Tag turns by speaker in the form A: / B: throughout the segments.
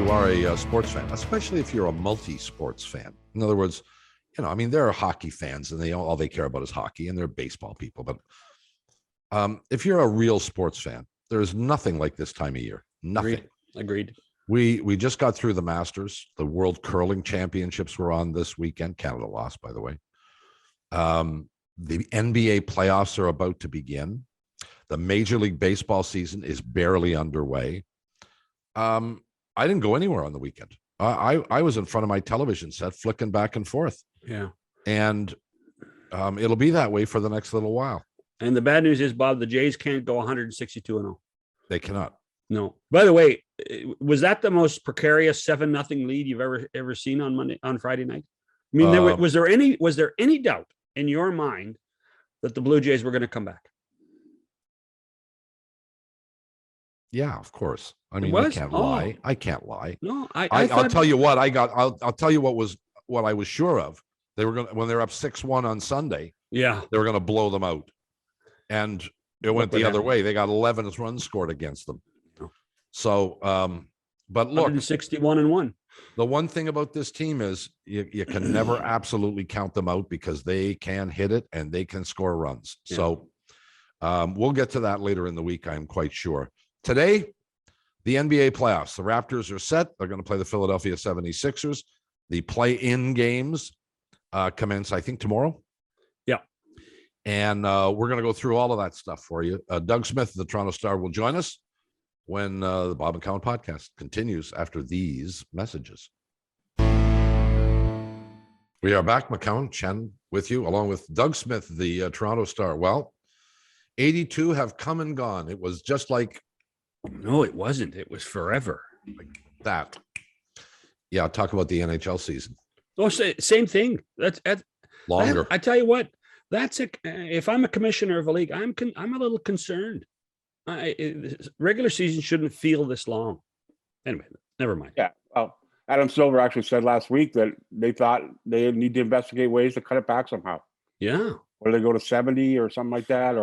A: you are a sports fan, especially if you're a multi-sports fan. In other words, there are hockey fans and all they care about is hockey, and they're baseball people. But if you're a real sports fan, there's nothing like this time of year. Nothing.
B: Agreed.
A: We just got through the Masters. The World Curling Championships were on this weekend. Canada lost, by the way. The NBA playoffs are about to begin. The Major League Baseball season is barely underway. I didn't go anywhere on the weekend. I was in front of my television set flicking back and forth.
B: Yeah.
A: And it'll be that way for the next little while.
B: And the bad news is, Bob, the Jays can't go 162-0.
A: They cannot.
B: No. By the way, was that the most precarious 7-0 lead you've ever seen on Friday night? I mean, was there any doubt in your mind that the Blue Jays were going to come back?
A: Yeah, of course. I mean, I can't lie. I can't lie.
B: No,
A: I'll tell you what I got. I'll tell you what I was sure of. They were going to, when they're up 6-1 on Sunday.
B: Yeah,
A: they were going to blow them out, and it went the other way. They got 11 runs scored against them. So, but look,
B: 161-1.
A: The one thing about this team is you can never absolutely count them out because they can hit it and they can score runs. Yeah. So, we'll get to that later in the week. I'm quite sure. Today, the NBA playoffs. The Raptors are set. They're going to play the Philadelphia 76ers. The play-in games commence, I think, tomorrow.
B: Yeah.
A: And we're going to go through all of that stuff for you. Doug Smith of the Toronto Star will join us when the Bob and Cowan podcast continues after these messages. We are back, McCowan, Chen, with you, along with Doug Smith, the Toronto Star. Well, 82 have come and gone. It was just like...
B: No, it wasn't. It was forever.
A: Like that. Yeah, talk about the NHL season.
B: Oh, same thing. That's
A: longer.
B: I tell you what, if I'm a commissioner of a league, I'm a little concerned. Regular season shouldn't feel this long. Anyway, never mind.
C: Yeah. Well, Adam Silver actually said last week that they thought they need to investigate ways to cut it back somehow.
B: Yeah.
C: Whether they go to 70 or something like that,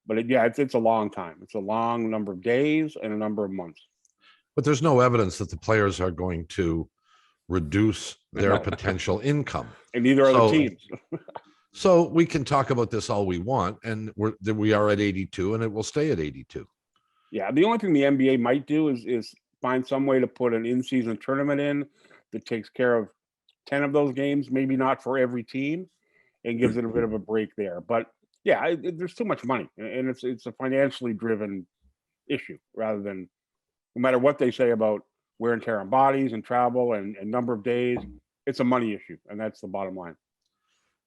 C: but it's a long time. It's a long number of days and a number of months.
A: But there's no evidence that the players are going to reduce their potential income.
C: And neither are the teams.
A: So we can talk about this all we want, and we are at 82, and it will stay at 82.
C: Yeah, the only thing the NBA might do is find some way to put an in-season tournament in that takes care of 10 of those games, maybe not for every team, and gives it a bit of a break there. But yeah, there's too much money, and it's a financially driven issue rather than, no matter what they say about wear and tear on bodies and travel and number of days, it's a money issue, and that's the bottom line.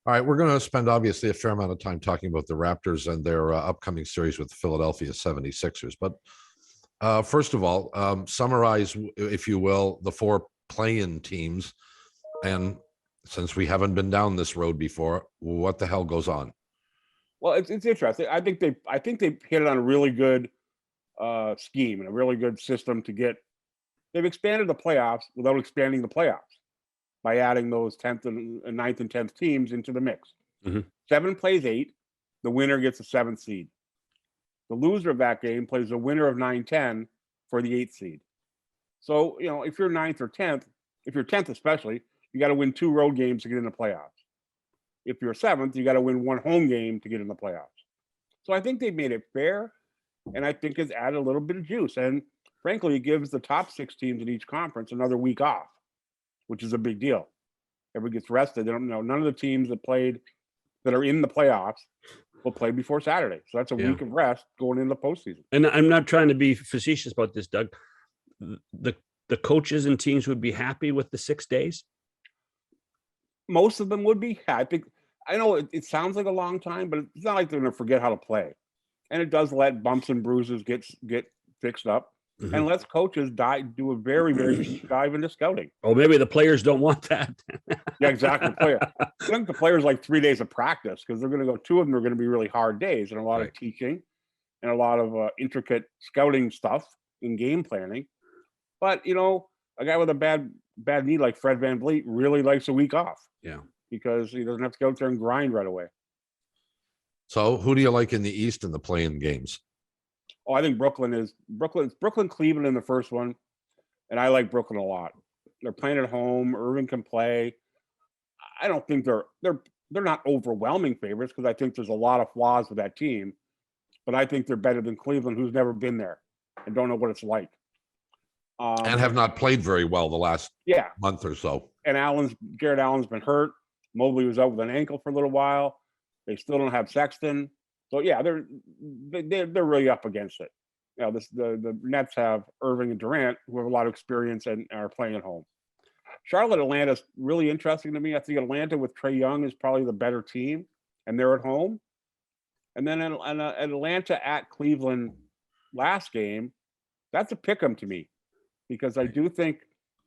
A: All right, we're going to spend obviously a fair amount of time talking about the Raptors and their upcoming series with the Philadelphia 76ers. But first of all, summarize, if you will, the 4 play-in teams. And since we haven't been down this road before, what the hell goes on?
C: Well, it's interesting. I think they hit it on a really good scheme and a really good system to get. They've expanded the playoffs without expanding the playoffs by adding those 10th and 9th and 10th teams into the mix. Mm-hmm. 7 plays 8. The winner gets a 7th seed. The loser of that game plays the winner of 9-10 for the 8th seed. So, if you're 9th or 10th, if you're 10th especially, you got to win 2 road games to get in the playoffs. If you're 7th, you got to win 1 home game to get in the playoffs. So I think they've made it fair, and I think it's added a little bit of juice. And frankly, it gives the top 6 teams in each conference another week off, which is a big deal. Everybody gets rested. They don't know. None of the teams that are in the playoffs will play before Saturday. So that's a week of rest going into the postseason.
B: And I'm not trying to be facetious about this, Doug. The coaches and teams would be happy with the 6 days.
C: Most of them would be. I know it sounds like a long time, but it's not like they're going to forget how to play. And it does let bumps and bruises get fixed up. Mm-hmm. And lets coaches do a very, very deep dive into scouting.
B: Oh, maybe the players don't want that.
C: Yeah, exactly. I think the players like 3 days of practice because they're going to go. 2 of them are going to be really hard days and a lot of teaching and a lot of intricate scouting stuff in game planning. But a guy with a bad knee like Fred VanVleet really likes a week off.
B: Yeah,
C: because he doesn't have to go out there and grind right away.
A: So, who do you like in the East in the play-in games?
C: Oh, I think Brooklyn, Cleveland in the first one. and I like Brooklyn a lot. They're playing at home. Irving can play. I don't think they're not overwhelming favorites because I think there's a lot of flaws with that team, but I think they're better than Cleveland, who's never been there and don't know what it's like.
A: And have not played very well the last month or so.
C: And Garrett Allen's been hurt. Mobley was out with an ankle for a little while. They still don't have Sexton. So yeah, they're really up against it. You know, the Nets have Irving and Durant, who have a lot of experience and are playing at home. Charlotte, Atlanta's really interesting to me. I think Atlanta with Trae Young is probably the better team, and they're at home. And then Atlanta at Cleveland last game, that's a pick 'em to me, because I do think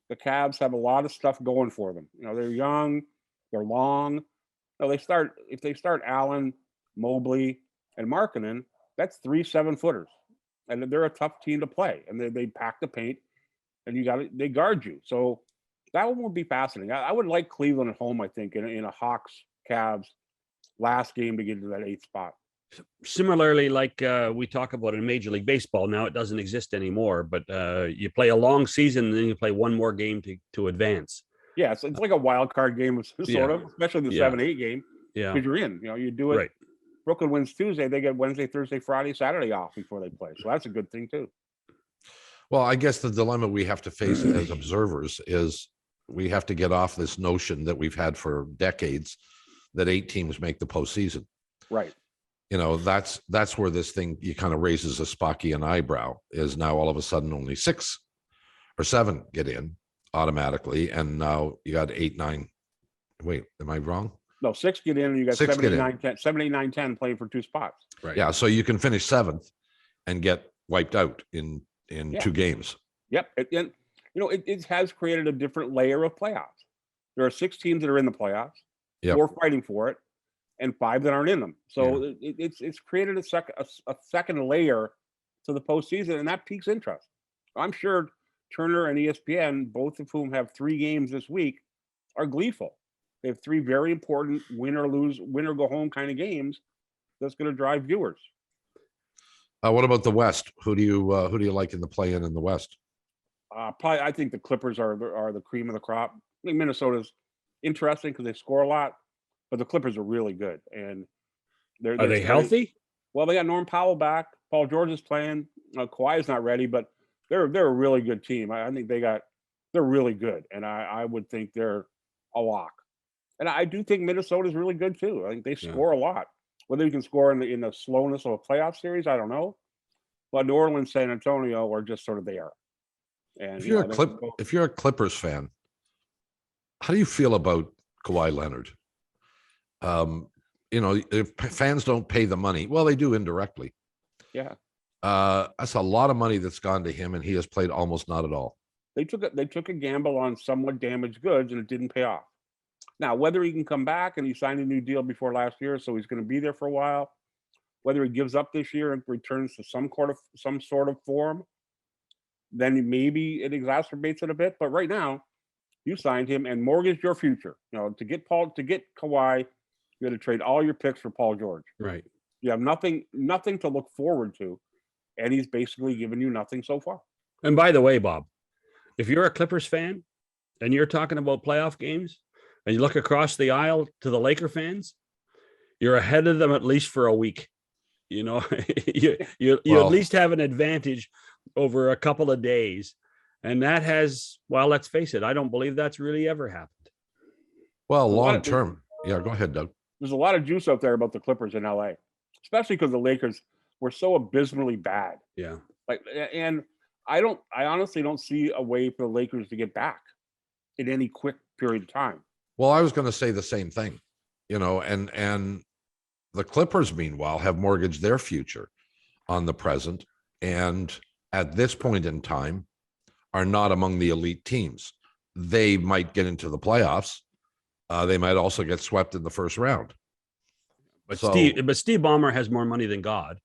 C: the Cavs have a lot of stuff going for them. You know, they're young, they're long. You know, if they start Allen, Mobley, and Markkanen, that's 3 7-footers, and they're a tough team to play. And they pack the paint, and they guard you. So that one would be fascinating. I would like Cleveland at home, I think, in a Hawks Cavs last game to get into that 8th spot.
B: Similarly, like we talk about in Major League Baseball, now it doesn't exist anymore, but you play a long season and then you play one more game to advance.
C: Yeah, it's like a wild card game, sort of, especially the 7-8 game.
B: Yeah,
C: because you're in. You know, you do it. Right. Brooklyn wins Tuesday, they get Wednesday, Thursday, Friday, Saturday off before they play. So that's a good thing too.
A: Well, I guess the dilemma we have to face as observers is we have to get off this notion that we've had for decades that 8 teams make the postseason.
C: Right.
A: You know, that's where this thing you kind of raises a Spockian eyebrow, is now all of a sudden only 6 or 7 get in automatically, and now you got 8, 9. Wait, am I wrong?
C: No, 6 get in, and you got 7, 8, 9, 10, 7, 8, 9, 10 playing for 2 spots.
A: Right. Yeah, so you can finish 7th and get wiped out in 2 games.
C: Yep, and you know it has created a different layer of playoffs. There are 6 teams that are in the playoffs, 4 fighting for it, and 5 that aren't in them. So it's created a second layer to the postseason, and that piques interest. I'm sure Turner and ESPN, both of whom have 3 games this week, are gleeful. They have 3 very important win or lose, win or go home kind of games that's going to drive viewers.
A: What about the West? Who do you like in the play-in in the West?
C: Probably, I think the Clippers are the cream of the crop. I think Minnesota's interesting because they score a lot, but the Clippers are really good. And
B: are they healthy?
C: Well, they got Norm Powell back. Paul George is playing. Kawhi's not ready, but they're a really good team. I think they're really good, and I would think they're a lock. And I do think Minnesota's really good too. I think they score a lot. Whether you can score in the slowness of a playoff series, I don't know. But New Orleans, San Antonio are just sort of there. And
A: if you're a Clippers fan, how do you feel about Kawhi Leonard? You know, if fans don't pay the money, well, they do indirectly.
C: Yeah.
A: That's a lot of money that's gone to him, and he has played almost not at all.
C: They took a gamble on somewhat damaged goods, and it didn't pay off. Now, whether he can come back, and he signed a new deal before last year, so he's going to be there for a while. Whether he gives up this year and returns to some sort of form, then maybe it exacerbates it a bit. But right now, you signed him and mortgaged your future. You know, to get Kawhi, you had to trade all your picks for Paul George.
B: Right.
C: You have nothing to look forward to, and he's basically given you nothing so far.
B: And by the way, Bob, if you're a Clippers fan and you're talking about playoff games, and you look across the aisle to the Laker fans, you're ahead of them at least for a week. You know, you at least have an advantage over a couple of days. And that has, well, let's face it, I don't believe that's really ever happened.
A: Well, long term. Yeah, go ahead, Doug.
C: There's a lot of juice out there about the Clippers in LA, especially because the Lakers were so abysmally bad.
B: Yeah.
C: And I honestly don't see a way for the Lakers to get back in any quick period of time.
A: Well, I was going to say the same thing, you know, and the Clippers, meanwhile, have mortgaged their future on the present, and at this point in time are not among the elite teams. They might get into the playoffs. They might also get swept in the first round.
B: But Steve Ballmer has more money than God.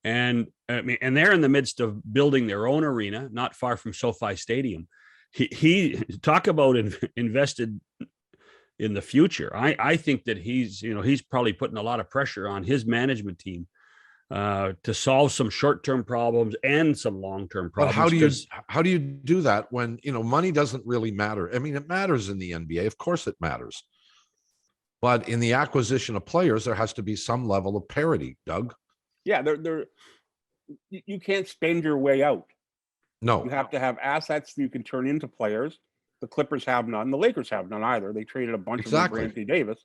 B: And I mean, and they're in the midst of building their own arena, not far from SoFi Stadium. He talk about invested in the future. I think that he's probably putting a lot of pressure on his management team to solve some short-term problems and some long-term
A: But
B: problems.
A: how do you do that when money doesn't really matter? I mean, it matters in the NBA, of course it matters, but in the acquisition of players, there has to be some level of parity. Doug,
C: Yeah, you can't spend your way out.
A: no,
C: You have to have assets you can turn into players. The Clippers have none. The Lakers have none either. They traded a bunch of them for
A: exactly.
C: Anthony Davis.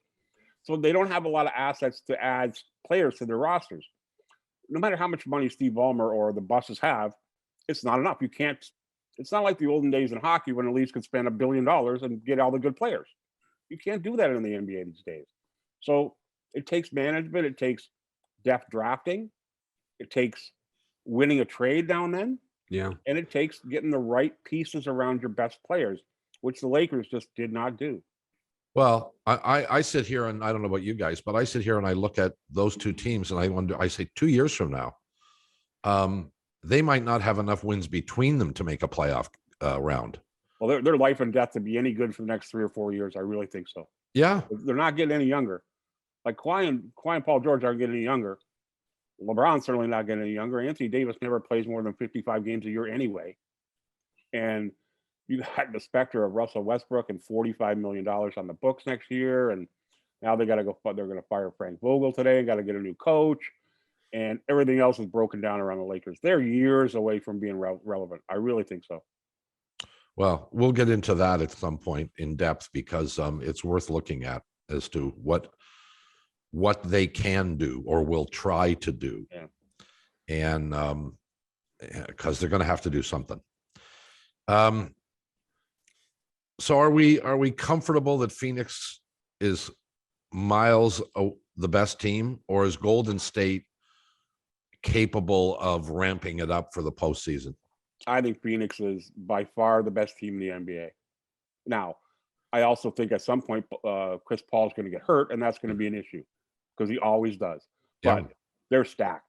C: So they don't have a lot of assets to add players to their rosters. No matter how much money Steve Ballmer or the Bucks have, it's not enough. You can't. It's not like the olden days in hockey when the leagues could spend $1 billion and get all the good players. You can't do that in the NBA these days. So it takes management. It takes depth drafting. It takes winning a trade now and then.
B: Yeah.
C: And it takes getting the right pieces around your best players, which the Lakers just did not do.
A: Well, I sit here and I don't know about you guys, but I sit here and I look at those two teams and I wonder, I say 2 years from now, they might not have enough wins between them to make a playoff round.
C: Well, their life and death to be any good for the next 3 or 4 years. I really think so.
A: Yeah.
C: They're not getting any younger. Like Kawhi and Paul George aren't getting any younger. LeBron's certainly not getting any younger. Anthony Davis never plays more than 55 games a year anyway. And you got the specter of Russell Westbrook and $45 million on the books next year. And now they're going to fire Frank Vogel today and got to get a new coach. And everything else is broken down around the Lakers. They're years away from being relevant. I really think so.
A: Well, we'll get into that at some point in depth because it's worth looking at as to what they can do or will try to do.
C: Yeah.
A: And because they're going to have to do something. So are we comfortable that Phoenix is miles the best team, or is Golden State capable of ramping it up for the postseason?
C: I think Phoenix is by far the best team in the NBA. Now, I also think at some point Chris Paul is going to get hurt, and that's going to be an issue because he always does. But
A: Yeah.
C: they're stacked.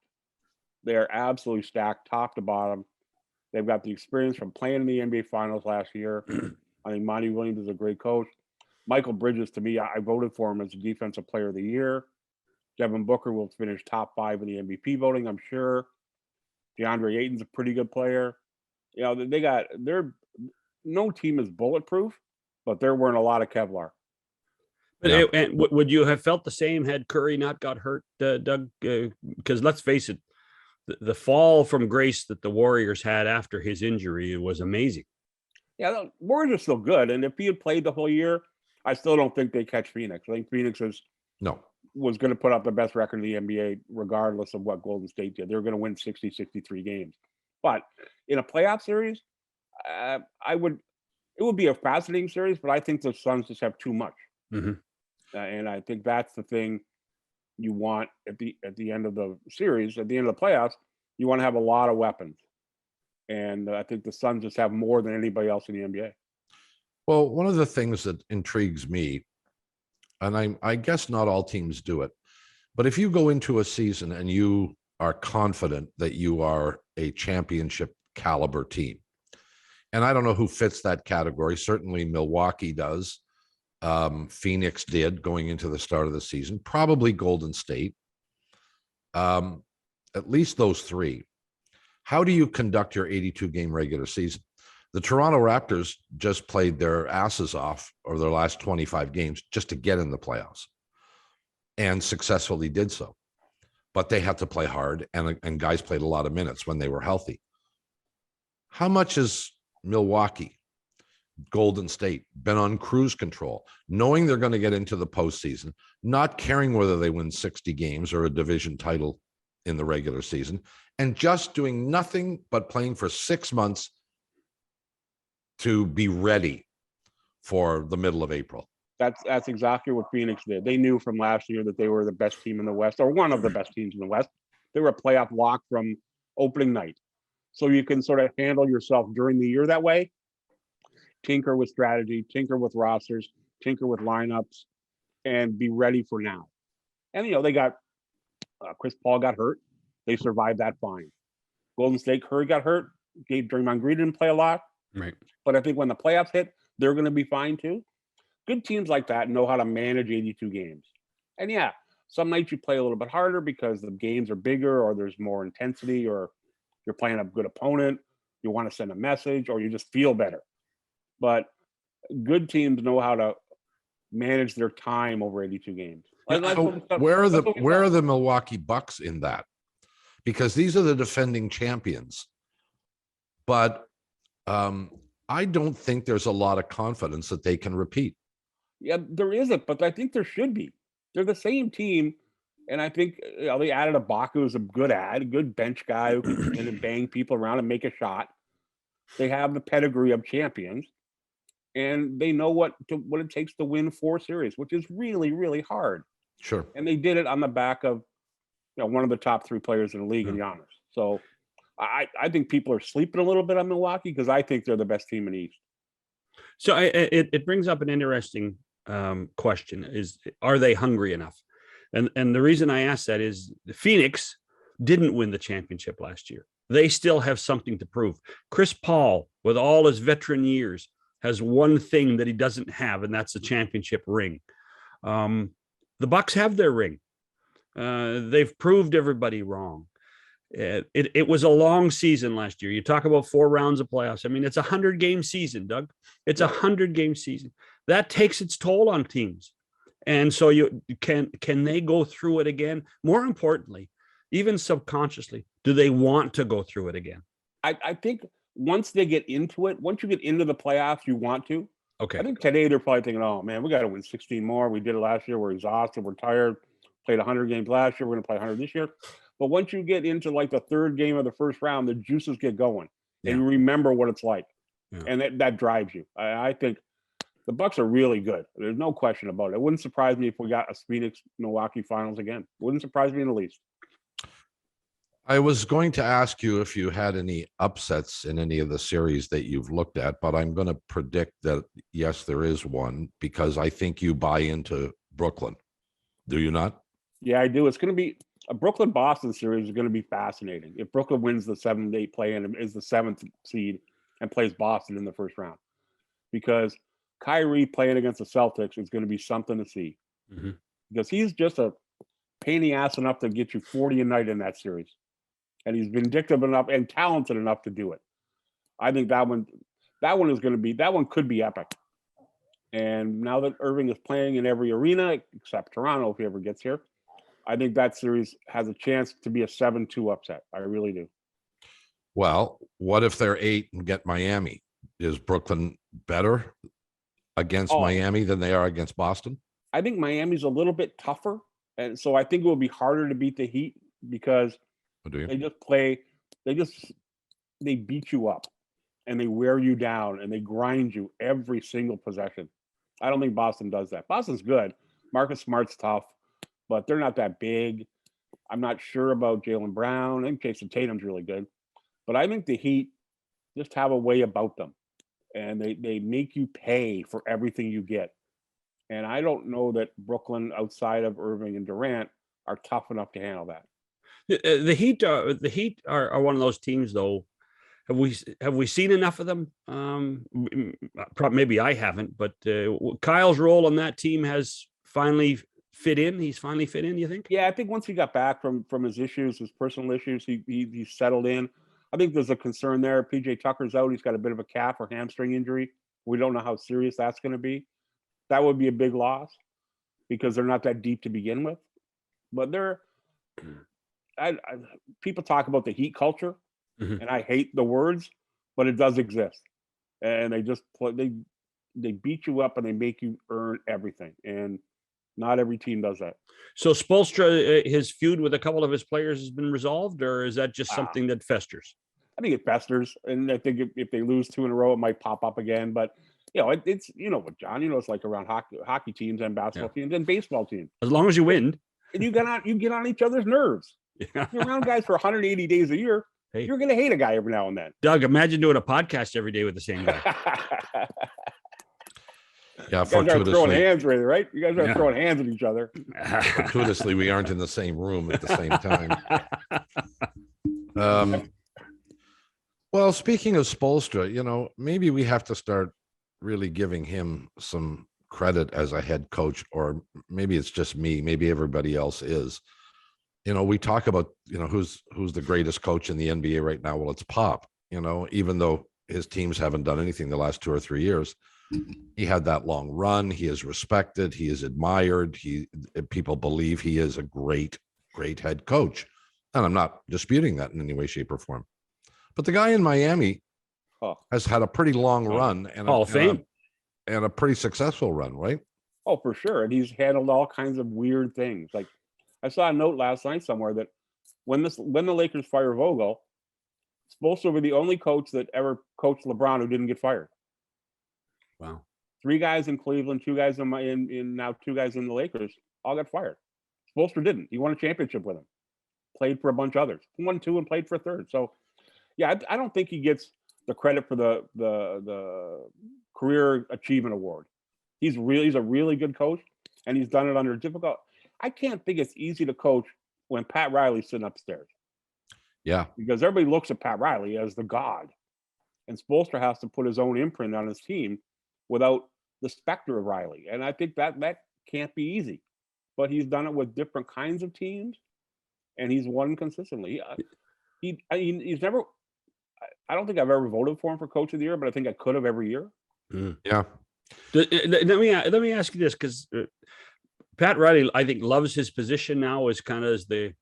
C: They are absolutely stacked, top to bottom. They've got the experience from playing in the NBA Finals last year. I think Monty Williams is a great coach. Michael Bridges, to me, I voted for him as the Defensive Player of the Year. Devin Booker will finish top 5 in the MVP voting, I'm sure. DeAndre Ayton's a pretty good player. No team is bulletproof, but they're wearing a lot of Kevlar.
B: But and would you have felt the same had Curry not got hurt, Doug? Because let's face it, the fall from grace that the Warriors had after his injury was amazing.
C: Yeah, the Warriors are still good, and if he had played the whole year, I still don't think they catch Phoenix. I think Phoenix was going to put up the best record in the NBA regardless of what Golden State did. They were going to win 60, 63 games. But in a playoff series, it would be a fascinating series, but I think the Suns just have too much.
B: Mm-hmm.
C: And I think that's the thing you want at the end of the series, at the end of the playoffs. You want to have a lot of weapons. And I think the Suns just have more than anybody else in the NBA.
A: Well, one of the things that intrigues me, and I guess not all teams do it, but if you go into a season and you are confident that you are a championship caliber team, and I don't know who fits that category. Certainly Milwaukee does. Phoenix did going into the start of the season, probably Golden State. At least those three. How do you conduct your 82-game regular season? The Toronto Raptors just played their asses off over their last 25 games just to get in the playoffs and successfully did so. But they had to play hard, and guys played a lot of minutes when they were healthy. How much is Milwaukee, Golden State been on cruise control, knowing they're going to get into the postseason, not caring whether they win 60 games or a division title in the regular season, and just doing nothing but playing for 6 months to be ready for the middle of April?
C: That's exactly what Phoenix did. They knew from last year that they were the best team in the West, or one of the best teams in the West. They were a playoff lock from opening night. So you can sort of handle yourself during the year that way. Tinker with strategy, tinker with rosters, tinker with lineups, and be ready for now. And, they got Chris Paul got hurt. They survived that fine. Golden State, Curry got hurt. Draymond Green didn't play a lot.
B: Right.
C: But I think when the playoffs hit, they're going to be fine too. Good teams like that know how to manage 82 games. And yeah, Some nights you play a little bit harder because the games are bigger or there's more intensity or you're playing a good opponent. You want to send a message or you just feel better. But good teams know how to manage their time over 82 games.
A: So where are the Milwaukee Bucks in that? Because these are the defending champions. But I don't think there's a lot of confidence that they can repeat.
C: Yeah, there isn't, but I think there should be. They're the same team. And I think they added Ibaka, who's a good bench guy who can come in and bang people around and make a shot. They have the pedigree of champions. And they know what it takes to win 4 series, which is really, really hard.
A: Sure.
C: And they did it on the back of one of the top 3 players in the league in Giannis. So I think people are sleeping a little bit on Milwaukee because I think they're the best team in the East.
B: So it brings up an interesting question: are they hungry enough? And the reason I ask that is Phoenix didn't win the championship last year. They still have something to prove. Chris Paul, with all his veteran years, has one thing that he doesn't have, and that's a championship ring. The Bucks have their ring. They've proved everybody wrong. It was a long season last year. You talk about 4 rounds of playoffs. I mean, it's a 100-game season, Doug. It's a 100-game season. That takes its toll on teams. And so can they go through it again? More importantly, even subconsciously, do they want to go through it again?
C: I think once they get into it, once you get into the playoffs, you want to.
B: Okay.
C: I think today they're probably thinking, oh, man, we got to win 16 more. We did it last year. We're exhausted. We're tired. Played 100 games last year. We're going to play 100 this year. But once you get into like the 3rd game of the first round, the juices get going. And you remember what it's like. Yeah. And that drives you. I think the Bucks are really good. There's no question about it. It wouldn't surprise me if we got a Phoenix-Milwaukee finals again. Wouldn't surprise me in the least.
A: I was going to ask you if you had any upsets in any of the series that you've looked at, but I'm going to predict that, yes, there is one because I think you buy into Brooklyn. Do you not?
C: Yeah, I do. It's going to be a Brooklyn-Boston series is going to be fascinating. If Brooklyn wins the 7-8 play-in and is the 7th seed and plays Boston in the first round, because Kyrie playing against the Celtics is going to be something to see. Mm-hmm. Because he's just a pain in the ass enough to get you 40 a night in that series. And he's vindictive enough and talented enough to do it. I think that one could be epic. And now that Irving is playing in every arena except Toronto, if he ever gets here, I think that series has a chance to be a 7-2 upset. I really do.
A: Well, what if they're 8 and get Miami? Is Brooklyn better against Miami than they are against Boston?
C: I think Miami's a little bit tougher. And so I think it will be harder to beat the Heat because they beat you up and they wear you down and they grind you every single possession. I don't think Boston does that. Boston's good. Marcus Smart's tough, but they're not that big. I'm not sure about Jaylen Brown. I think Jason Tatum's really good. But I think the Heat just have a way about them. And they make you pay for everything you get. And I don't know that Brooklyn, outside of Irving and Durant, are tough enough to handle that.
B: The Heat are one of those teams, though. Have we seen enough of them? Maybe I haven't, but Kyle's role on that team has finally fit in. He's finally fit in. You think?
C: Yeah, I think once he got back from his issues, his personal issues, he settled in. I think there's a concern there. PJ Tucker's out. He's got a bit of a calf or hamstring injury. We don't know how serious that's going to be. That would be a big loss because they're not that deep to begin with. But people talk about the Heat culture, and I hate the words, but it does exist. And they just they beat you up and they make you earn everything. And not every team does that.
B: So Spoelstra, his feud with a couple of his players has been resolved, or is that just something that festers?
C: I think it festers, and I think if they lose 2 in a row, it might pop up again. But it's what, John, it's like around hockey teams and basketball teams and baseball teams.
B: As long as you win,
C: and you get on each other's nerves. If you're around guys for 180 days a year, you're going to hate a guy every now and then.
B: Doug, imagine doing a podcast every day with the same guy.
A: Yeah,
C: you guys are throwing hands, right? You guys are throwing hands at each other.
A: Fortuitously, we aren't in the same room at the same time. Well, speaking of Spoelstra, maybe we have to start really giving him some credit as a head coach, or maybe it's just me, maybe everybody else is. We talk about, who's the greatest coach in the NBA right now. Well, it's Pop, even though his teams haven't done anything the last 2 or 3 years. He had that long run. He is respected. He is admired. People believe he is a great, great head coach. And I'm not disputing that in any way, shape, or form. But the guy in Miami has had a pretty long run and
B: Hall of Fame.
A: And a pretty successful run, right?
C: Oh, for sure. And he's handled all kinds of weird things. Like, I saw a note last night somewhere that when the Lakers fire Vogel, Spoelstra will be the only coach that ever coached LeBron who didn't get fired.
B: Wow.
C: 3 guys in Cleveland, 2 guys in now 2 guys in the Lakers all got fired. Spoelstra didn't. He won a championship with him. Played for a bunch of others. Won 2 and played for a third. So, yeah, I don't think he gets the credit for the career achievement award. He's a really good coach, and he's done it under difficult. I can't think it's easy to coach when Pat Riley's sitting upstairs.
A: Yeah.
C: Because everybody looks at Pat Riley as the god. And Spoelstra has to put his own imprint on his team without the specter of Riley. And I think that can't be easy. But he's done it with different kinds of teams, and he's won consistently. He's never. I don't think I've ever voted for him for Coach of the Year, but I think I could have every year.
A: Yeah.
B: Let me ask you this, because Pat Riley, I think, loves his position now as kind of as the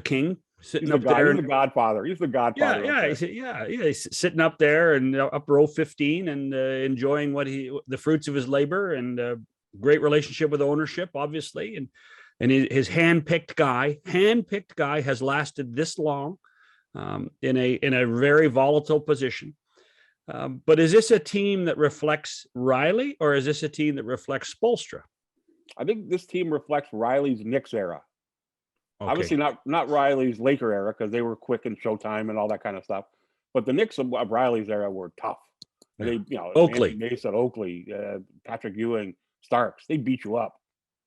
B: king sitting up there.
C: He's the godfather. He's the godfather.
B: Yeah. He's sitting up there and up row 15 and enjoying the fruits of his labor, and great relationship with ownership, obviously, and his handpicked guy has lasted this long in a very volatile position. But is this a team that reflects Riley, or is this a team that reflects Spoelstra?
C: I think this team reflects Riley's Knicks era.
B: Okay.
C: Obviously not Riley's Laker era, because they were quick and Showtime and all that kind of stuff. But the Knicks of Riley's era were tough.
B: Yeah.
C: They,
B: Oakley,
C: Mason, Oakley, Patrick Ewing, Starks. They beat you up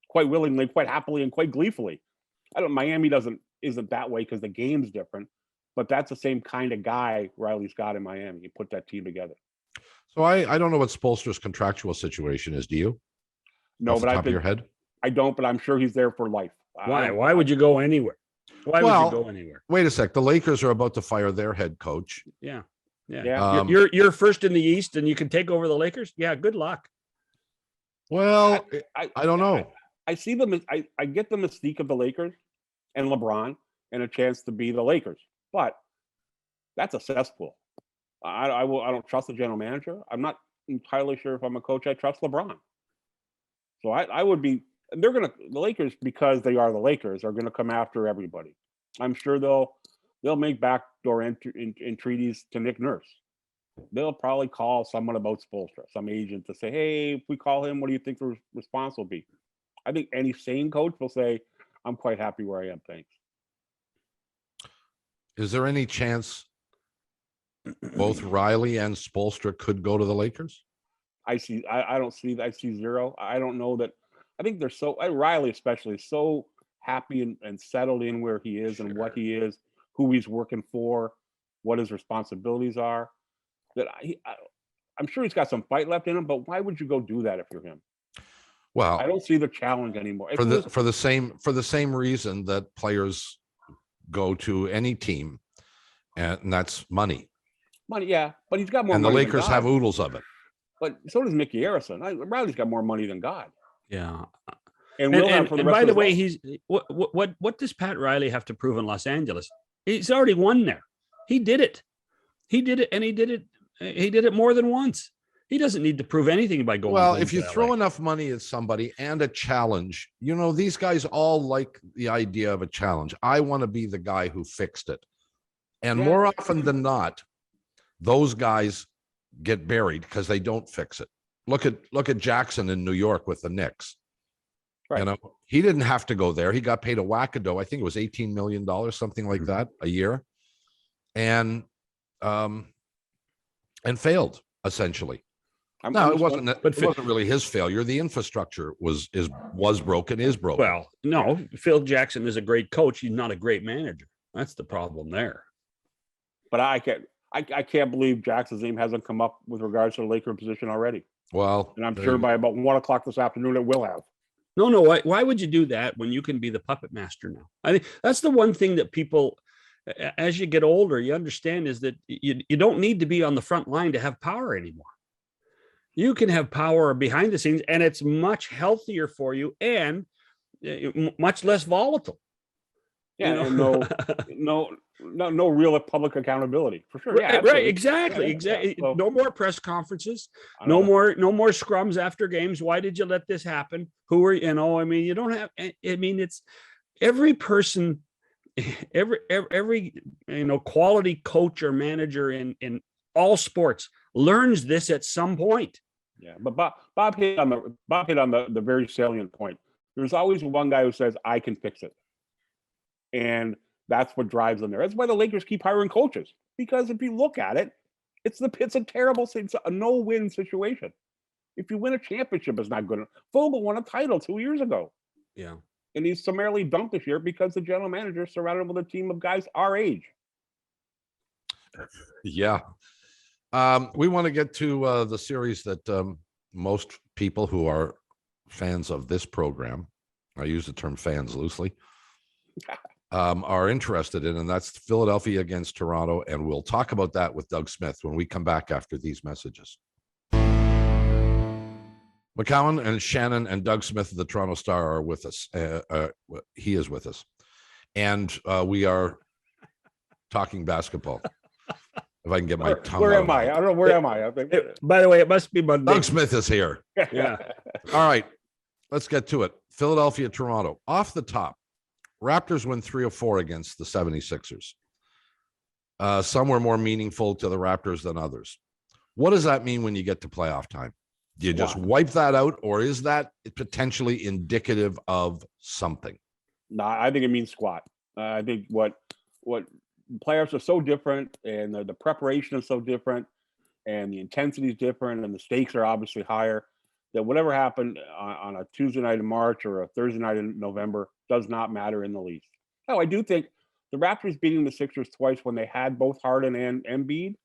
C: quite willingly, quite happily, and quite gleefully. Miami isn't that way because the game's different. But that's the same kind of guy Riley's got in Miami. He put that team together.
A: So I don't know what Spoelstra's contractual situation is. Do you?
C: No,
A: Off the
C: but
A: top of your head,
C: I don't. But I'm sure he's there for life.
B: why? Why would you go anywhere? Why would you go anywhere?
A: Wait a sec. The Lakers are about to fire their head coach.
B: Yeah. You're first in the East, and you can take over the Lakers. Yeah, good luck.
A: Well, I don't know.
C: I see them. I get the mystique of the Lakers and LeBron and a chance to be the Lakers. But that's a cesspool. I don't trust the general manager. I'm not entirely sure if I'm a coach I trust LeBron. So I would be. The Lakers, because they are the Lakers, are gonna come after everybody. I'm sure they'll make backdoor entreaties to Nick Nurse. They'll probably call someone about Spoelstra, some agent, to say, hey, if we call him, what do you think the response will be? I think any sane coach will say, I'm quite happy where I am, thanks.
A: Is there any chance both Riley and Spoelstra could go to the Lakers?
C: I don't see. I see zero. I don't know that. I think they're Riley especially is so happy and settled in where he is and what he is, who he's working for, what his responsibilities are, that I'm sure he's got some fight left in him. But why would you go do that if you're him?
A: Well,
C: I don't see the challenge anymore.
A: For the same reason that players go to any team, and that's money.
C: Money, yeah, but he's got more.
A: And the
C: money
A: Lakers have oodles of it.
C: But so does Mickey Harrison. Riley's got more money than God.
B: Yeah.
C: And
B: by the way, he's what does Pat Riley have to prove in Los Angeles? He's already won there. He did it, and he did it more than once. He doesn't need to prove anything by going.
A: Well, if you throw enough money at somebody and a challenge, these guys all like the idea of a challenge. I want to be the guy who fixed it. And more often than not, those guys get buried because they don't fix it. Look at Jackson in New York with the Knicks. Right. He didn't have to go there. He got paid a wackadoe. I think it was $18 million, something like that, a year, and failed essentially. It wasn't really his failure. The infrastructure was broken, is broken.
B: Well, no, Phil Jackson is a great coach. He's not a great manager. That's the problem there.
C: But I can't believe Jackson's name hasn't come up with regards to the Laker position already.
A: Well,
C: And I'm sure by about 1:00 this afternoon, it will have.
B: No. Why would you do that when you can be the puppet master now? I think that's the one thing that people, as you get older, you understand is that you don't need to be on the front line to have power anymore. You can have power behind the scenes, and it's much healthier for you and much less volatile.
C: Yeah, and no real public accountability for sure.
B: Right,
C: Yeah,
B: right, exactly.
C: So,
B: no more press conferences, no more scrums after games. Why did you let this happen? Who are I mean, you don't have. I mean, it's every person, every quality coach or manager in all sports learns this at some point.
C: Yeah, but Bob hit on the very salient point. There's always one guy who says, "I can fix it," and that's what drives them there. That's why the Lakers keep hiring coaches, because if you look at it, it's a terrible, it's a no-win situation. If you win a championship, it's not good enough. Vogel won a title 2 years ago.
B: Yeah,
C: and he's summarily dumped this year because the general manager surrounded him with a team of guys our age.
A: Yeah. We want to get to the series that most people who are fans of this program, I use the term fans loosely, are interested in, and that's Philadelphia against Toronto. And we'll talk about that with Doug Smith when we come back after these messages. McCowan and Shannon and Doug Smith of the Toronto Star are with us. He is with us. And we are talking basketball. If I can get my tongue
C: Where
A: out.
C: am I? I don't know. Where am I?
B: By the way, it must be Monday.
A: Doug Smith is here.
B: Yeah.
A: All right. Let's get to it. Philadelphia, Toronto. Off the top, Raptors win 3 of 4 against the 76ers. Some were more meaningful to the Raptors than others. What does that mean when you get to playoff time? Do you just wipe that out, or is that potentially indicative of something?
C: No, I think it means squat. I think what players are so different, and the preparation is so different, and the intensity is different, and the stakes are obviously higher, that whatever happened on a Tuesday night in March or a Thursday night in November does not matter in the least. Oh, I do think the Raptors beating the Sixers twice when they had both Harden and Embiid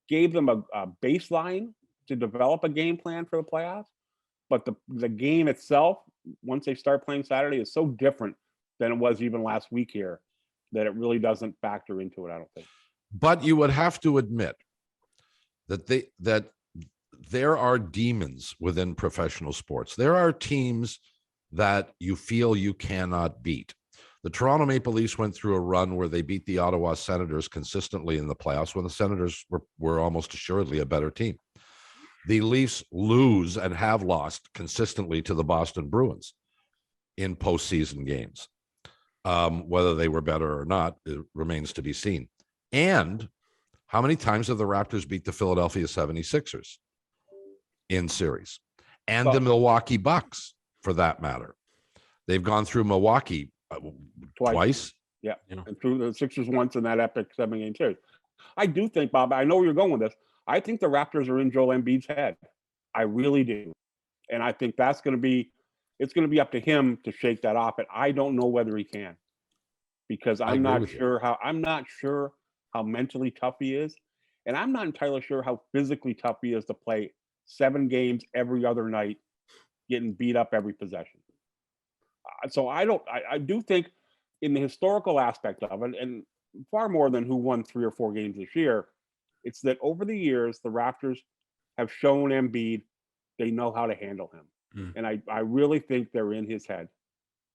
C: gave them a baseline to develop a game plan for the playoffs. But the game itself, once they start playing Saturday, is so different than it was even last week here that it really doesn't factor into it, I don't think.
A: But you would have to admit that there are demons within professional sports. There are teams that you feel you cannot beat. The Toronto Maple Leafs went through a run where they beat the Ottawa Senators consistently in the playoffs when the Senators were almost assuredly a better team. The Leafs lose and have lost consistently to the Boston Bruins in postseason games. Whether they were better or not, it remains to be seen. And how many times have the Raptors beat the Philadelphia 76ers in series? And the Milwaukee Bucks, for that matter. They've gone through Milwaukee twice.
C: Yeah, and through the Sixers once in that epic 7-game series. I do think, Bob, I know where you're going with this. I think the Raptors are in Joel Embiid's head. I really do. And I think it's going to be up to him to shake that off. And I don't know whether he can, because I'm not sure how mentally tough he is. And I'm not entirely sure how physically tough he is to play 7 games every other night, getting beat up every possession. So I do think in the historical aspect of it, and far more than who won 3 or 4 games this year, it's that over the years, the Raptors have shown Embiid they know how to handle him. And I really think they're in his head.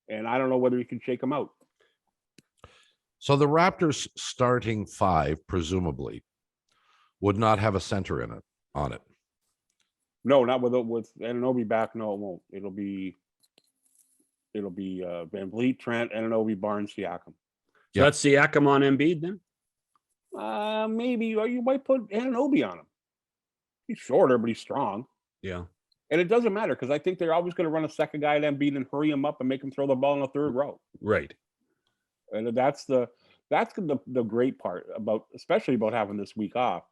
C: And I don't know whether he can shake him out.
A: So the Raptors starting 5, presumably, would not have a center on it.
C: No, not with Anunoby back. No, it won't. It'll be Van Vliet, Trent, Anunoby, Barnes, Siakam.
B: So that's Siakam on Embiid then?
C: Maybe, or you might put Anunoby on him. He's shorter, but he's strong.
B: Yeah.
C: And it doesn't matter, because I think they're always going to run a second guy at Embiid and hurry him up and make him throw the ball in the third row.
B: Right.
C: And that's the great part especially about having this week off.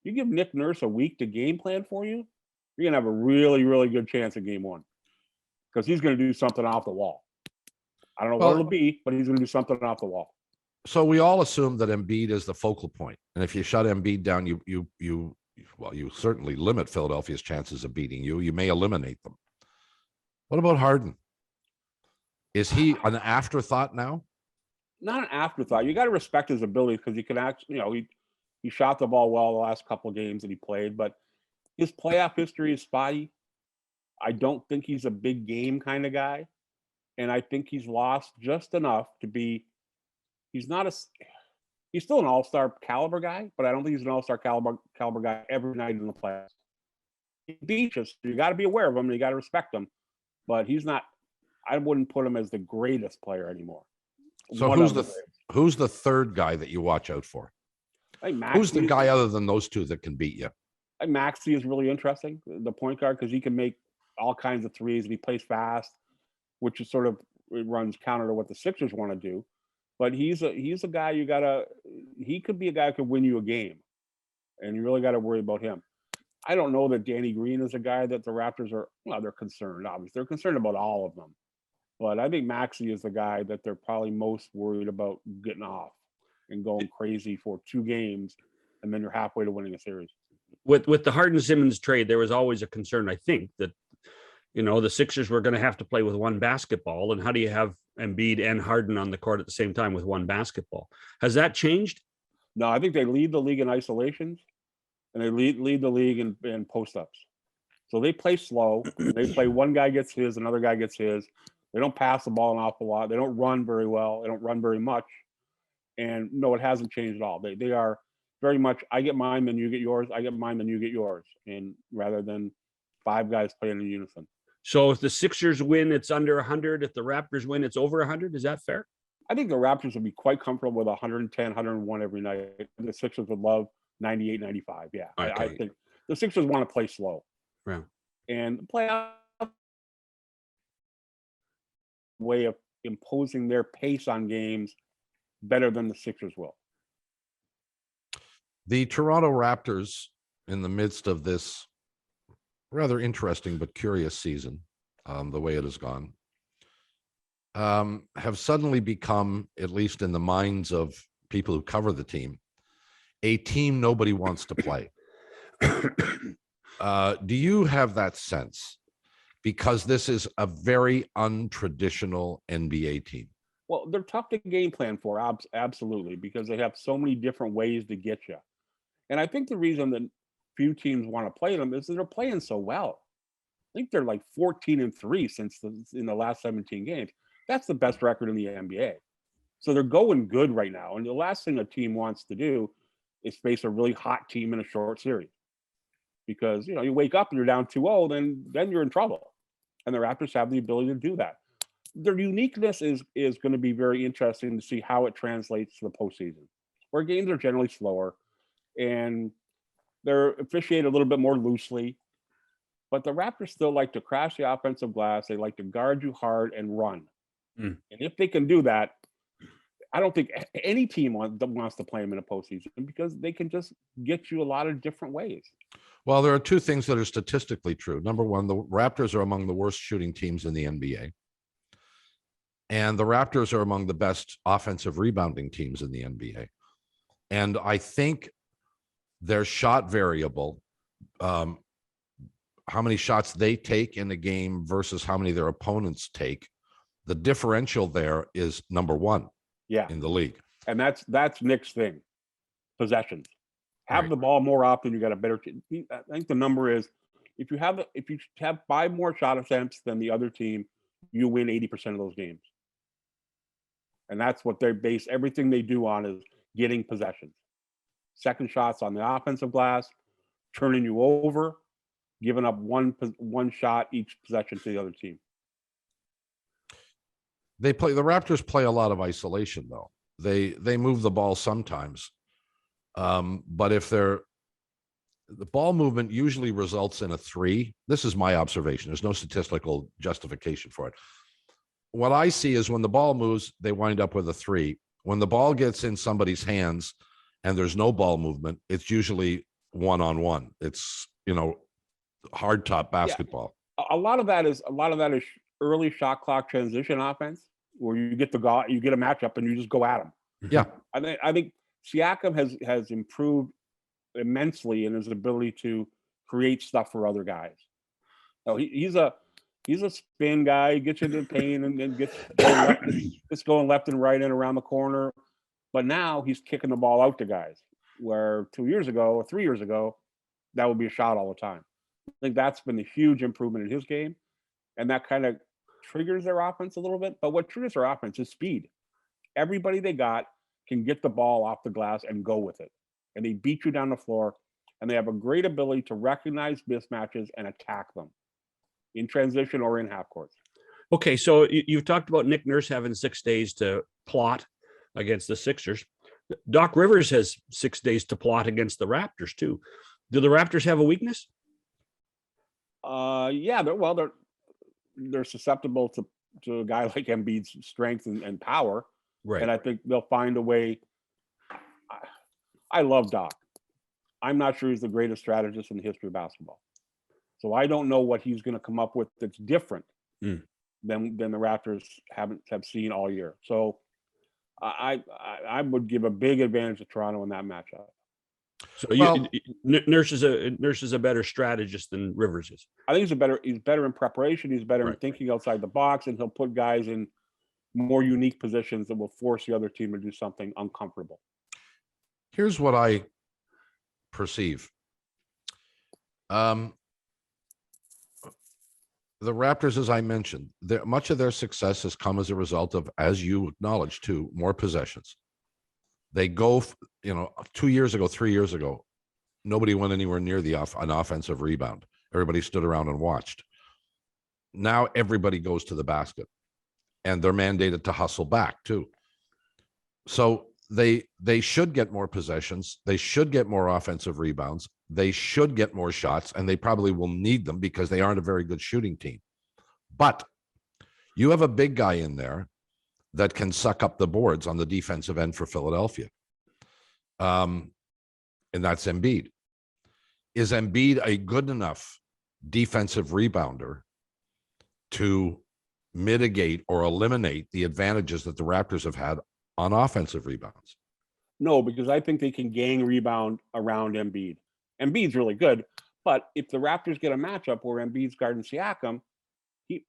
C: You give Nick Nurse a week to game plan for you, you're going to have a really, really good chance at game 1, because he's going to do something off the wall. I don't know what it'll be, but he's going to do something off the wall.
A: So we all assume that Embiid is the focal point, and if you shut Embiid down, you well, you certainly limit Philadelphia's chances of beating you. You may eliminate them. What about Harden? Is he an afterthought now?
C: Not an afterthought. You got to respect his abilities because he can actually, he shot the ball well the last couple of games that he played, but his playoff history is spotty. I don't think he's a big game kind of guy. And I think he's lost just enough to be, he's still an all-star caliber guy, but I don't think he's an all-star caliber guy every night in the playoffs. He beats us. You got to be aware of him and you got to respect him, but he's not, I wouldn't put him as the greatest player anymore.
A: So who's the third guy that you watch out for? Who's the guy other than those two that can beat you?
C: Maxey is really interesting, the point guard, because he can make all kinds of threes and he plays fast, which is sort of, it runs counter to what the Sixers want to do. But he's a guy he could be a guy who could win you a game, and you really got to worry about him. I don't know that Danny Green is a guy that the Raptors are, they're concerned. Obviously, they're concerned about all of them. But I think Maxey is the guy that they're probably most worried about getting off and going crazy for 2 games, and then you're halfway to winning a series.
B: With the Harden-Simmons trade, there was always a concern, I think, that the Sixers were going to have to play with one basketball, and how do you have Embiid and Harden on the court at the same time with one basketball? Has that changed?
C: No, I think they lead the league in isolations, and they lead the league in post-ups. So they play slow. They play one guy gets his, another guy gets his. They don't pass the ball an awful lot. They don't run very well. They don't run very much. And no, it hasn't changed at all. They are very much, I get mine, then you get yours. I get mine, then you get yours. And rather than 5 guys playing in unison.
B: So if the Sixers win, it's under 100. If the Raptors win, it's over 100. Is that fair?
C: I think the Raptors would be quite comfortable with 110, 101 every night. The Sixers would love 98, 95. Yeah. Okay. I think the Sixers want to play slow.
B: Yeah.
C: And the playoff way of imposing their pace on games better than the Sixers will.
A: The Toronto Raptors, in the midst of this rather interesting but curious season, the way it has gone, have suddenly become, at least in the minds of people who cover the team, a team nobody wants to play. Do you have that sense? Because this is a very untraditional NBA team.
C: Well, they're tough to game plan for, absolutely, because they have so many different ways to get you. And I think the reason that few teams want to play them is that they're playing so well. I think they're like 14-3 in the last 17 games. That's the best record in the NBA. So they're going good right now. And the last thing a team wants to do is face a really hot team in a short series. Because, you wake up and you're down 2-0, then you're in trouble. And the Raptors have the ability to do that. Their uniqueness is going to be very interesting to see how it translates to the postseason, where games are generally slower and they're officiated a little bit more loosely. But the Raptors still like to crash the offensive glass. They like to guard you hard and run. And if they can do that, I don't think any team wants to play them in a postseason because they can just get you a lot of different ways.
A: Well, there are 2 things that are statistically true. Number one, the Raptors are among the worst shooting teams in the NBA. And the Raptors are among the best offensive rebounding teams in the NBA. And I think their shot variable, how many shots they take in a game versus how many their opponents take, the differential there is number 1 in the league.
C: And that's Nick's thing, possessions. Have the ball more often, you got a better team. I think the number is if you have 5 more shot attempts than the other team, you win 80% of those games. And that's what they base everything they do on, is getting possessions. Second shots on the offensive glass, turning you over, giving up one shot each possession to the other team.
A: The Raptors play a lot of isolation, though. They move the ball sometimes. But if the ball movement usually results in a 3, this is my observation. There's no statistical justification for it. What I see is when the ball moves, they wind up with a 3. When the ball gets in somebody's hands and there's no ball movement, it's usually 1-on-1. It's, hard top basketball.
C: Yeah. A lot of that is early shot clock transition offense, where you get a matchup and you just go at them.
A: Yeah.
C: I think Siakam has improved immensely in his ability to create stuff for other guys. No, he's a spin guy. He gets you into pain and gets going left and right and around the corner. But now he's kicking the ball out to guys, where 2 years ago or 3 years ago, that would be a shot all the time. I think that's been a huge improvement in his game, and that kind of triggers their offense a little bit. But what triggers their offense is speed. Everybody they got can get the ball off the glass and go with it, and they beat you down the floor, and they have a great ability to recognize mismatches and attack them in transition or in half courts.
B: Okay, so you've talked about Nick Nurse having 6 days to plot against the Sixers. Doc Rivers has 6 days to plot against the Raptors too. Do the Raptors have a weakness?
C: Yeah, they're susceptible to a guy like Embiid's strength and power,
B: Right.
C: and I think they'll find a way. I love Doc. I'm not sure he's the greatest strategist in the history of basketball, so I don't know what he's going to come up with that's different than the Raptors have seen all year. So I would give a big advantage to Toronto in that matchup.
B: So Nurse is a better strategist than Rivers is.
C: I think he's better in preparation. He's better in thinking outside the box, and he'll put guys in more unique positions that will force the other team to do something uncomfortable.
A: Here's what I perceive. The Raptors, as I mentioned, much of their success has come as a result of, as you acknowledged too, more possessions. They go, 2 years ago, 3 years ago, nobody went anywhere near an offensive rebound. Everybody stood around and watched. Now everybody goes to the basket, and they're mandated to hustle back too. So they should get more possessions. They should get more offensive rebounds. They should get more shots, and they probably will need them because they aren't a very good shooting team. But you have a big guy in there that can suck up the boards on the defensive end for Philadelphia. And that's Embiid. Is Embiid a good enough defensive rebounder to mitigate or eliminate the advantages that the Raptors have had on offensive rebounds?
C: No, because I think they can gang rebound around Embiid. Embiid's really good, but if the Raptors get a matchup where Embiid's guarding Siakam,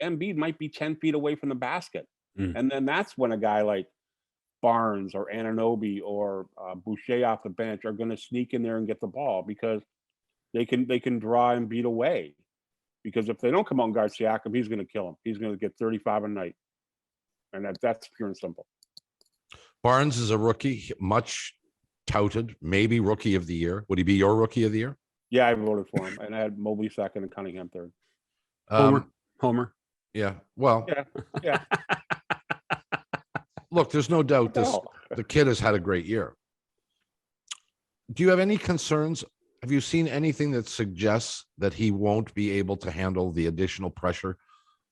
C: Embiid might be 10 feet away from the basket. And then that's when a guy like Barnes or Anunoby or Boucher off the bench are going to sneak in there and get the ball, because they can draw Embiid away. Because if they don't come out and guard Siakam, he's going to kill him. He's going to get 35 a night. And that's pure and simple.
A: Barnes is a rookie, much touted, maybe rookie of the year. Would he be your rookie of the year?
C: Yeah, I voted for him, and I had Mobley second and Cunningham third.
B: Homer.
A: Yeah. Well,
C: yeah.
A: Look, there's no doubt the kid has had a great year. Do you have any concerns? Have you seen anything that suggests that he won't be able to handle the additional pressure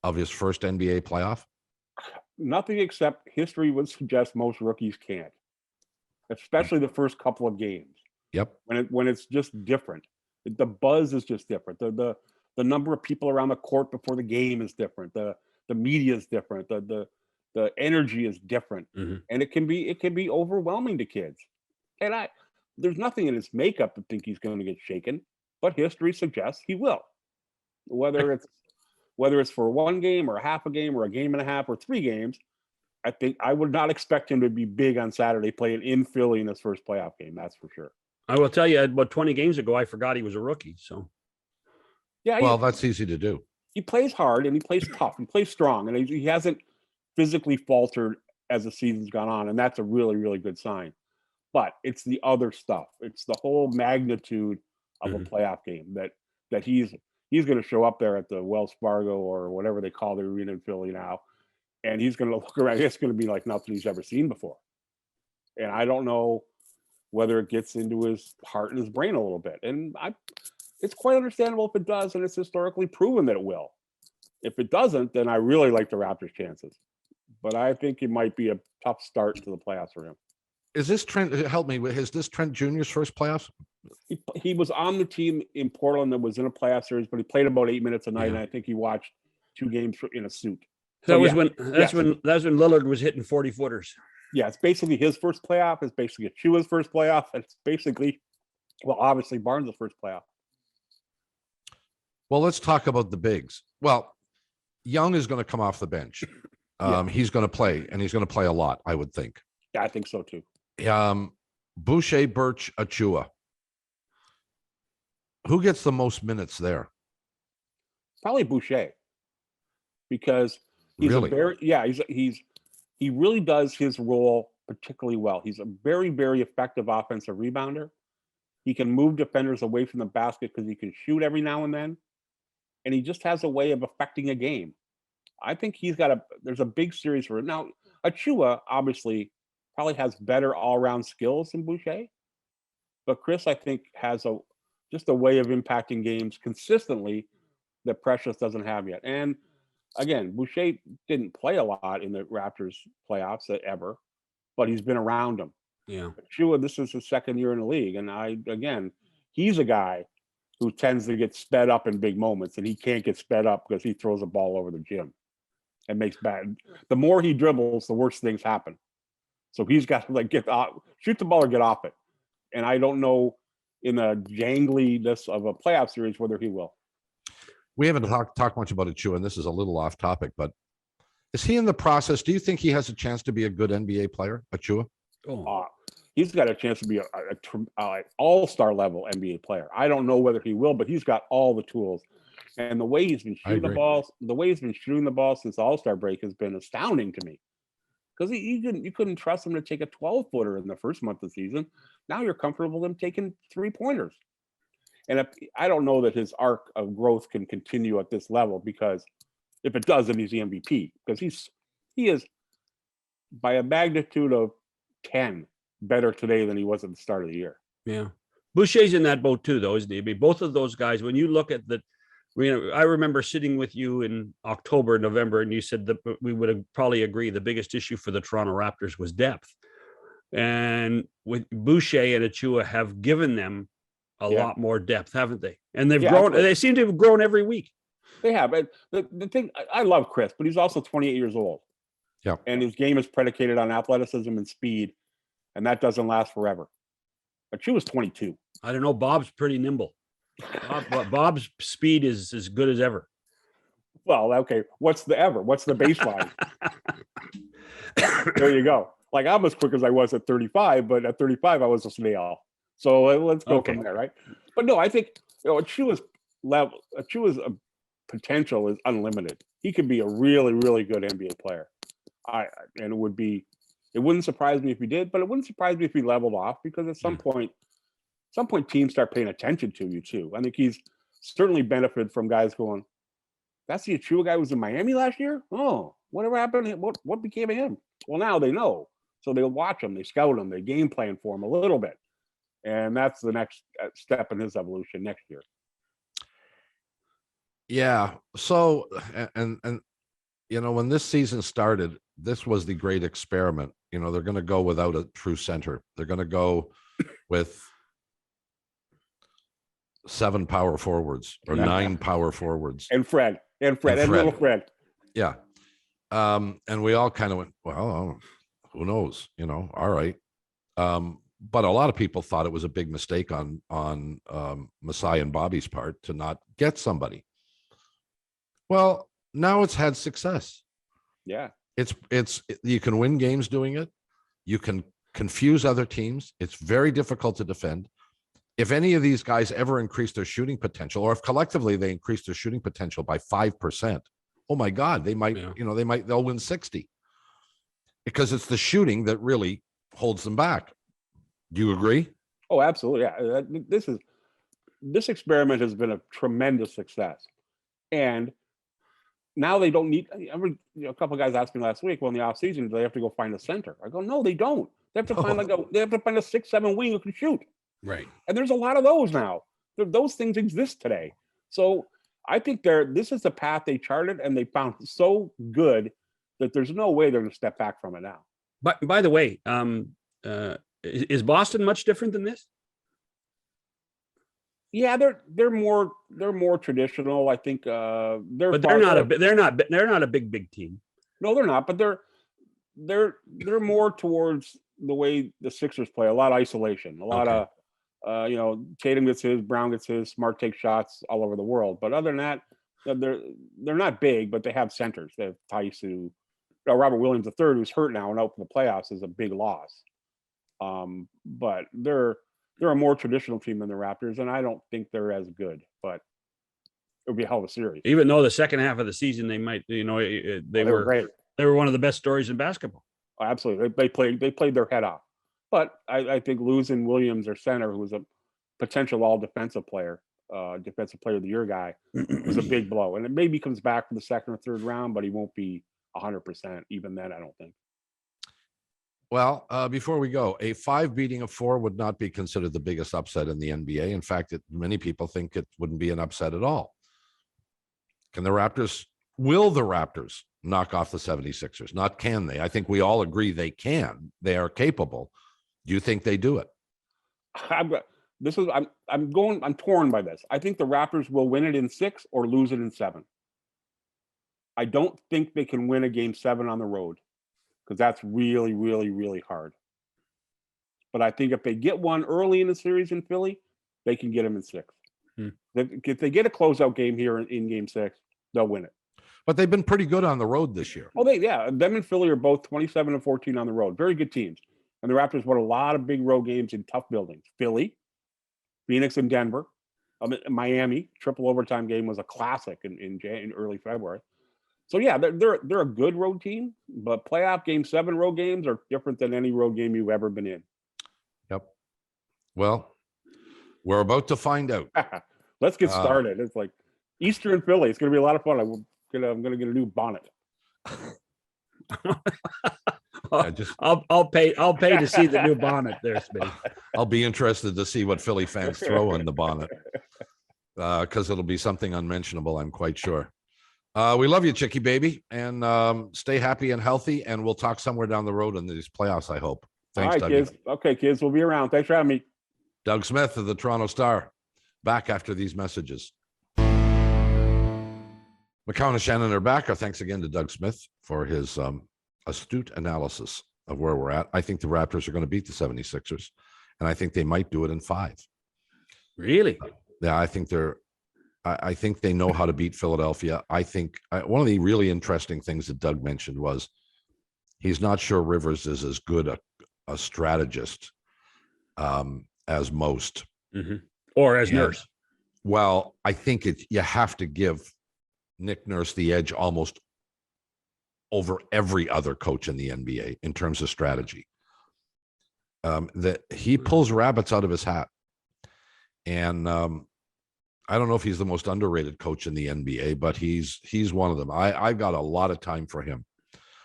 A: of his first NBA playoff?
C: Nothing, except history would suggest most rookies can't, especially the first couple of games.
A: Yep.
C: When it's just different. The buzz is just different. The number of people around the court before the game is different. The media is different. The energy is different. And it can be overwhelming to kids. And there's nothing in his makeup to think he's going to get shaken, but history suggests he will. Whether it's for one game or half a game or a game and a half or 3 games, I think I would not expect him to be big on Saturday playing in Philly in his first playoff game. That's for sure.
B: I will tell you, about 20 games ago, I forgot he was a rookie. So,
C: yeah.
A: Well, that's easy to do.
C: He plays hard and he plays tough. He plays strong, and he hasn't physically faltered as the season's gone on, and that's a really, really good sign. But it's the other stuff. It's the whole magnitude of a playoff game that he's going to show up there at the Wells Fargo or whatever they call the arena in Philly now, and he's going to look around. It's going to be like nothing he's ever seen before. And I don't know whether it gets into his heart and his brain a little bit. And it's quite understandable if it does, and it's historically proven that it will. If it doesn't, then I really like the Raptors' chances. But I think it might be a tough start to the playoffs for him.
A: Is this Trent? Help me. Is this Trent Jr.'s first playoffs?
C: He was on the team in Portland that was in a playoff series, but he played about 8 minutes a night, and I think he watched 2 games in a suit.
B: That was when Lillard was hitting 40-footers.
C: Yeah, it's basically his first playoff. It's basically Achua's first playoff. It's basically Well, obviously Barnes' first playoff.
A: Well, let's talk about the bigs. Well, Young is going to come off the bench. He's going to play, and he's going to play a lot, I would think.
C: Yeah, I think so too.
A: Boucher, Birch, Achua. Who gets the most minutes there?
C: Probably Boucher, because he's
A: Really?
C: he really does his role particularly well. He's a very, very effective offensive rebounder. He can move defenders away from the basket because he can shoot every now and then, and he just has a way of affecting a game. I think there's a big series for it. Now, Achua obviously probably has better all-around skills than Boucher, but Chris, I think, has just a way of impacting games consistently that Precious doesn't have yet. And again, Boucher didn't play a lot in the Raptors playoffs ever, but he's been around them.
B: Yeah.
C: Achua, this is his second year in the league, and he's a guy who tends to get sped up in big moments, and he can't get sped up because he throws a ball over the gym and makes bad. The more he dribbles, the worse things happen. So he's got to get off, shoot the ball or get off it. And I don't know in the jangliness of a playoff series whether he will.
A: We haven't talked much about Achua, and this is a little off topic, but is he in the process? Do you think he has a chance to be a good NBA player, Achua?
C: He's got a chance to be a all-star level NBA player. I don't know whether he will, but he's got all the tools. And the way he's been shooting the ball since the All-Star break has been astounding to me. Because you couldn't trust him to take a 12-footer in the first month of the season. Now you're comfortable with him taking 3-pointers. And I don't know that his arc of growth can continue at this level, because if it does, then he's the MVP. Because he is by a magnitude of 10 better today than he was at the start of the year.
B: Yeah. Boucher's in that boat too, though, isn't he? I mean, both of those guys, when you look at I remember sitting with you in October, November, and you said that we would probably agree the biggest issue for the Toronto Raptors was depth. And with Boucher and Achua have given them a lot more depth, haven't they? And they've grown. Absolutely. They seem to have grown every week.
C: They have. But the thing, I love Chris, but he's also 28 years old.
A: Yeah.
C: And his game is predicated on athleticism and speed, and that doesn't last forever. Achua's 22.
B: I don't know. Bob's pretty nimble. Bob's speed is as good as ever.
C: Well, okay. What's the baseline? There you go. Like, I'm as quick as I was at 35, but at 35, I was a snail. So let's go from there, right? But no, I think Achua's potential is unlimited. He could be a really, really good NBA player. And it wouldn't surprise me if he did, but it wouldn't surprise me if he leveled off, because at some point teams start paying attention to you too. I think he's certainly benefited from guys going, that's the Achua guy who was in Miami last year? Oh, whatever happened? What became of him? Well, now they know. So they'll watch him, they scout him, they game plan for him a little bit. And that's the next step in his evolution next year.
A: Yeah. So, and when this season started, this was the great experiment. They're going to go without a true center. They're going to go with 7 power forwards or 9 power forwards.
C: And Fred and little Fred.
A: Yeah. And we all kind of went, well, who knows, all right. But a lot of people thought it was a big mistake on Masai and Bobby's part to not get somebody. Well, now it's had success.
C: Yeah.
A: You can win games doing it. You can confuse other teams. It's very difficult to defend. If any of these guys ever increase their shooting potential, or if collectively they increase their shooting potential by 5%, oh my God, they might, they'll win 60, because it's the shooting that really holds them back. Do you agree?
C: Oh, absolutely. Yeah. This experiment has been a tremendous success. And now they don't need, a couple of guys asked me last week, well, in the offseason, do they have to go find a center? I go, no, they don't. They have to find they have to find a 6'7" wing who can shoot.
B: Right.
C: And there's a lot of those now. Those things exist today. So I think this is the path they charted, and they found so good that there's no way they're going to step back from it now.
B: But by the way, is Boston much different than this?
C: Yeah, they're more traditional. I think they're
B: not a big team.
C: No, they're not. But they're more towards the way the Sixers play. A lot of isolation, a lot of Tatum gets his, Brown gets his, Smart takes shots all over the world. But other than that, they're not big, but they have centers. They have Taisu. Robert Williams III, who's hurt now and out for the playoffs, is a big loss. But they're a more traditional team than the Raptors, and I don't think they're as good. But it would be a hell of a series.
B: Even though the second half of the season they were
C: great.
B: They were one of the best stories in basketball.
C: Oh, absolutely, they played their head off. But I think losing Williams, their center, who was a potential all defensive player of the year guy, was a big blow. And it maybe comes back for the second or third round, but he won't be 100% even then, I don't think.
A: Well, before we go, a 5 beating of 4 would not be considered the biggest upset in the NBA. In fact, many people think it wouldn't be an upset at all. Will the Raptors knock off the 76ers? Not can they. I think we all agree they can. They are capable. Do you think they do it?
C: I'm torn by this. I think the Raptors will win it in 6 or lose it in 7. I don't think they can win a game 7 on the road, because that's really, really, really hard. But I think if they get one early in the series in Philly, they can get them in 6. If they get a closeout game here in game 6, they'll win it.
A: But they've been pretty good on the road this year.
C: Oh, them and Philly are both 27-14 on the road. Very good teams. And the Raptors won a lot of big road games in tough buildings. Philly, Phoenix, and Denver. Miami, triple overtime game was a classic in early February. So yeah, they're a good road team, but playoff game 7 road games are different than any road game you've ever been in.
A: Yep. Well, we're about to find out.
C: Let's get started. It's like Easter in Philly. It's going to be a lot of fun. I'm going to get a new bonnet.
B: I'll pay to see the new bonnet there, Smitty.
A: I'll be interested to see what Philly fans throw in the bonnet, because it'll be something unmentionable, I'm quite sure. We love you, Chicky baby, and stay happy and healthy, and we'll talk somewhere down the road in these playoffs, I hope. Thanks,
C: all right,
A: Doug.
C: kids. Okay, kids, we'll be around. Thanks for having me.
A: Doug Smith of the Toronto Star, back after these messages. McCown and Shannon are back. Our thanks again to Doug Smith for his astute analysis of where we're at. I think the Raptors are going to beat the 76ers, and I think they might do it in 5.
B: Really?
A: Yeah, I think they know how to beat Philadelphia. I think one of the really interesting things that Doug mentioned was he's not sure Rivers is as good a strategist as most.
B: Mm-hmm. Or as Nurse.
A: Well, I think you have to give Nick Nurse the edge almost over every other coach in the NBA in terms of strategy. That he pulls rabbits out of his hat. And I don't know if he's the most underrated coach in the NBA, but he's one of them. I've got a lot of time for him.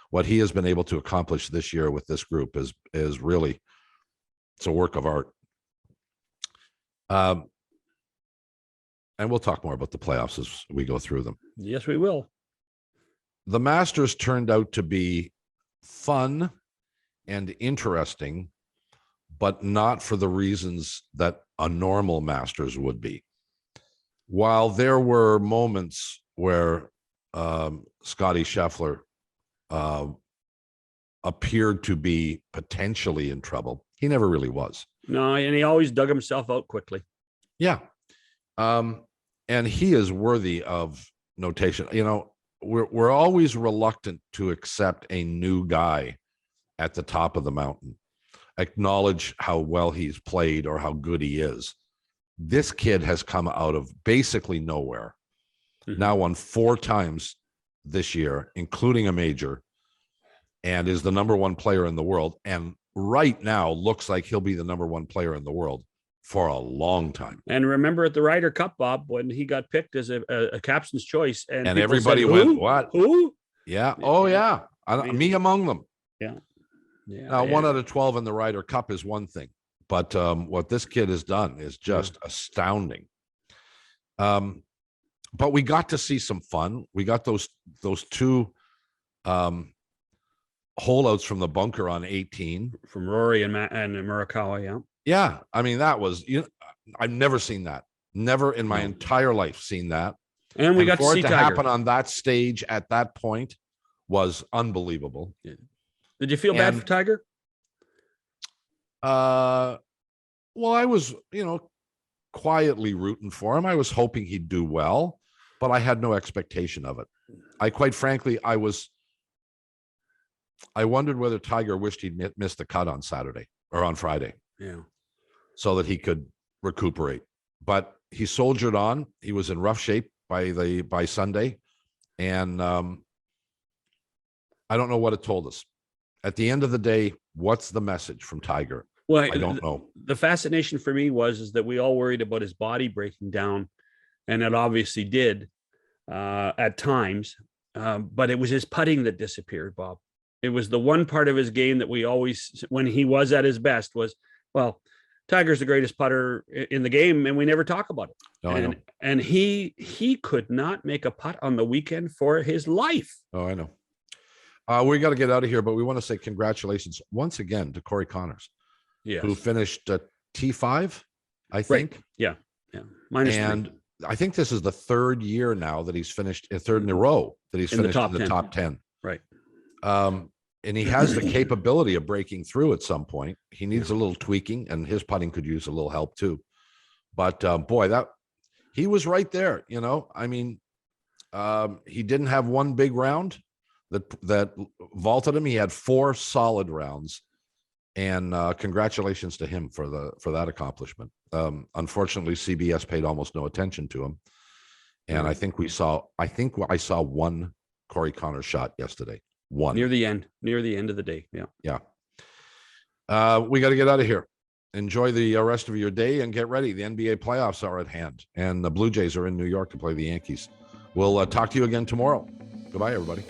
A: What he has been able to accomplish this year with this group is really, it's a work of art. And we'll talk more about the playoffs as we go through them.
B: Yes, we will.
A: The Masters turned out to be fun and interesting, but not for the reasons that a normal Masters would be. While there were moments where Scottie Scheffler appeared to be potentially in trouble, he never really was.
B: No, and he always dug himself out quickly.
A: Yeah. And he is worthy of notation. You know, we're always reluctant to accept a new guy at the top of the mountain, acknowledge how well he's played or how good he is. This kid has come out of basically nowhere, now won 4 times this year, including a major, and is the number 1 player in the world. And right now looks like he'll be the number 1 player in the world for a long time.
B: And remember at the Ryder Cup, Bob, when he got picked as a captain's choice, and
A: everybody
B: said,
A: went, "What?
B: Who?
A: Yeah. Oh, yeah. Me among them."
B: Yeah. Yeah.
A: Now, 1 out of 12 in the Ryder Cup is one thing, but what this kid has done is just astounding. But we got to see some fun. We got those 2 holdouts from the bunker on 18
B: from Rory and Morikawa. Yeah.
A: Yeah. I mean, that was, I've never seen that. Never in my entire life seen that.
B: And we got to see
A: it to
B: Tiger
A: happen on that stage at that point was unbelievable.
B: Yeah. Did you feel bad for Tiger?
A: Well, I was, quietly rooting for him. I was hoping he'd do well, but I had no expectation of it. Quite frankly, I wondered whether Tiger wished he'd missed the cut on Saturday or on Friday.
B: Yeah.
A: So that he could recuperate. But he soldiered on. He was in rough shape by Sunday. And I don't know what it told us. At the end of the day, what's the message from Tiger?
B: Well,
A: I don't know.
B: The fascination for me is that we all worried about his body breaking down, and it obviously did at times. But it was his putting that disappeared, Bob. It was the one part of his game that we always, when he was at his best, was, well, Tiger's the greatest putter in the game, and we never talk about it.
A: No, I know.
B: And he could not make a putt on the weekend for his life.
A: Oh, I know. We got to get out of here, but we want to say congratulations once again to Corey Connors, who finished T5, I think.
B: Right. Yeah. Minus
A: and
B: 3.
A: I think this is the third year now that he's finished, third in a row that he's finished in the top 10.
B: Right.
A: And he has the capability of breaking through at some point. He needs a little tweaking, and his putting could use a little help too. But boy, he was right there. I mean, he didn't have one big round that vaulted him. He had 4 solid rounds, and congratulations to him for that accomplishment. Unfortunately, CBS paid almost no attention to him, and I think I saw one Corey Connors shot yesterday. One
B: near the end of the day.
A: Yeah. We got to get out of here. Enjoy the rest of your day and get ready. The NBA playoffs are at hand, and the Blue Jays are in New York to play the Yankees. We'll talk to you again tomorrow. Goodbye, everybody.